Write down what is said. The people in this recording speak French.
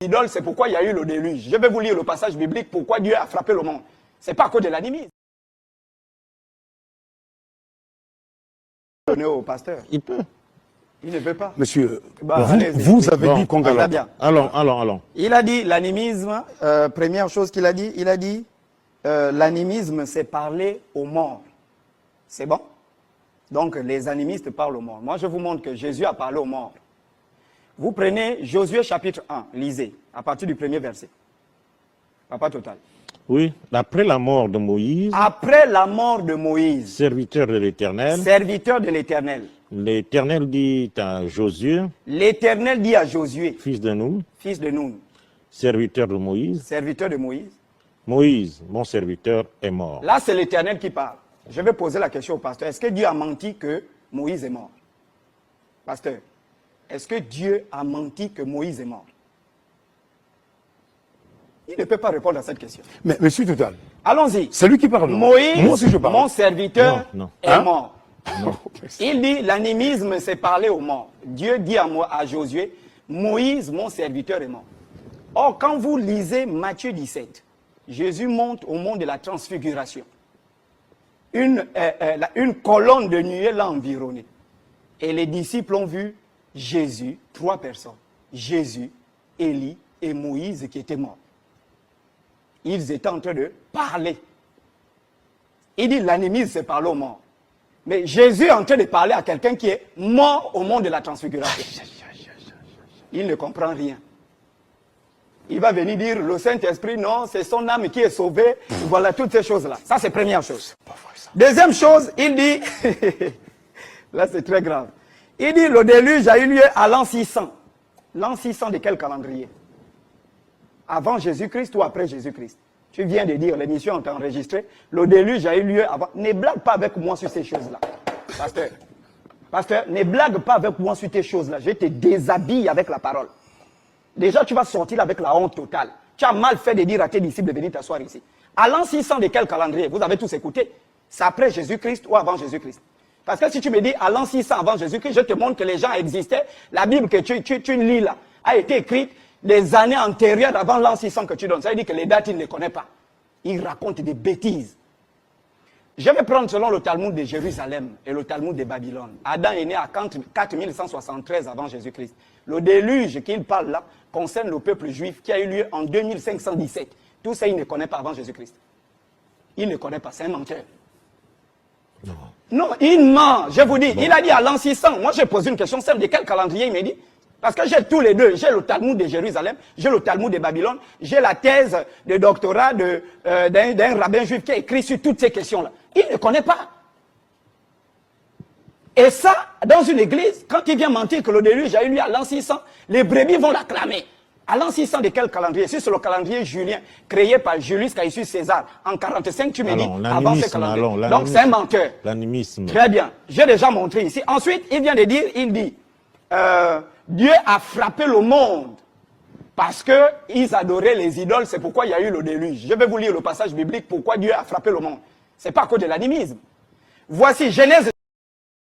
Idole, c'est pourquoi il y a eu le déluge. Je vais vous lire le passage biblique, pourquoi Dieu a frappé le monde. C'est pas à cause de l'animisme. Donner au pasteur. Il peut. Il ne veut pas. Monsieur, Bah, vous avez dit qu'on va bien. Allons. Il a dit l'animisme, première chose qu'il a dit, l'animisme, c'est parler aux morts. C'est bon? Donc, les animistes parlent aux morts. Moi, je vous montre que Jésus a parlé aux morts. Vous prenez Josué chapitre 1, lisez, à partir du premier verset. Papa Total. Oui, après la mort de Moïse. Après la mort de Moïse. Serviteur de l'Éternel. Serviteur de l'Éternel. L'Éternel dit à Josué. L'Éternel dit à Josué. Fils de Nun. Fils de Nun. Serviteur de Moïse. Serviteur de Moïse. Moïse, mon serviteur, est mort. Là, c'est l'Éternel qui parle. Je vais poser la question au pasteur. Est-ce que Dieu a menti que Moïse est mort? Pasteur, est-ce que Dieu a menti que Moïse est mort? Il ne peut pas répondre à cette question. Mais monsieur Total. Allons-y. C'est lui qui parle. Moïse, moi aussi je parle. mon serviteur, est mort. Non. Il dit, l'animisme, c'est parler aux morts. Dieu dit à Josué, Moïse, mon serviteur, est mort. Or, quand vous lisez Matthieu 17, Jésus monte au mont de la transfiguration. Une colonne de nuée l'a environné. Et les disciples ont vu Jésus, 3 personnes. Jésus, Élie et Moïse qui étaient morts. Ils étaient en train de parler. Il dit l'animisme, c'est parler aux morts. Mais Jésus est en train de parler à quelqu'un qui est mort au mont de la transfiguration. Il ne comprend rien. Il va venir dire, le Saint-Esprit, non, c'est son âme qui est sauvée. Voilà, toutes ces choses-là. Ça, c'est première chose. Deuxième chose, il dit, là c'est très grave, il dit, le déluge a eu lieu à l'an 600. L'an 600 de quel calendrier? Avant Jésus-Christ ou après Jésus-Christ? Tu viens de dire, l'émission est enregistrée, le déluge a eu lieu avant. Ne blague pas avec moi sur ces choses-là. Pasteur, ne blague pas avec moi sur ces choses-là. Je te déshabille avec la parole. Déjà, tu vas sortir avec la honte totale. Tu as mal fait de dire à tes disciples de venir t'asseoir ici. À l'an 600 de quel calendrier? Vous avez tous écouté. C'est après Jésus-Christ ou avant Jésus-Christ? Parce que si tu me dis à l'an 600 avant Jésus-Christ, je te montre que les gens existaient. La Bible que tu lis là a été écrite des années antérieures avant l'an 600 que tu donnes. Ça veut dire que les dates, il ne les connaît pas. Il raconte des bêtises. Je vais prendre selon le Talmud de Jérusalem et le Talmud de Babylone. Adam est né à 4173 avant Jésus-Christ. Le déluge qu'il parle là concerne le peuple juif qui a eu lieu en 2517. Tout ça, il ne connaît pas avant Jésus-Christ. Il ne connaît pas, c'est un menteur. Non, il ment, je vous dis. Il a dit à l'an 600. Moi, j'ai posé une question simple. De quel calendrier il m'a dit? Parce que j'ai tous les deux. J'ai le Talmud de Jérusalem, j'ai le Talmud de Babylone, j'ai la thèse de doctorat d'un rabbin juif qui a écrit sur toutes ces questions-là. Il ne connaît pas. Et ça, dans une église, quand il vient mentir que le déluge a eu lieu à l'an 600, les brebis vont l'acclamer. À l'an 600 de quel calendrier? Si c'est le calendrier julien, créé par Julius Caïsus César, en 45, tu me dis, avant ce calendrier. Donc c'est un menteur. L'animisme. Très bien. J'ai déjà montré ici. Ensuite, il vient de dire, il dit, Dieu a frappé le monde parce qu'ils adoraient les idoles, c'est pourquoi il y a eu le déluge. Je vais vous lire le passage biblique, pourquoi Dieu a frappé le monde. C'est pas à cause de l'animisme. Voici Genèse